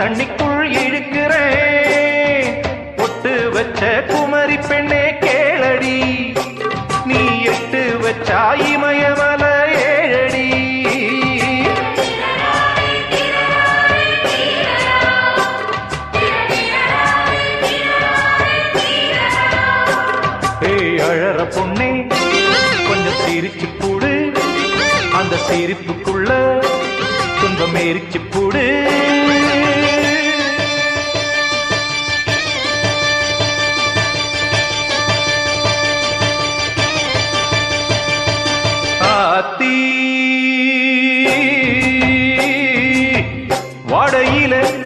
தண்ணிக்குள் இழுக்கிறேன். ஒட்டு வச்ச குமரி பெண்ணே கேளடி, நீ எட்டு வச்சா இமயமல ஏழடி. ஏய் அழற பொண்ணே கொஞ்சம் சிரிச்சு போடு, அந்த சிரிப்புக்குள்ள துன்பம் எரிச்சு போடு.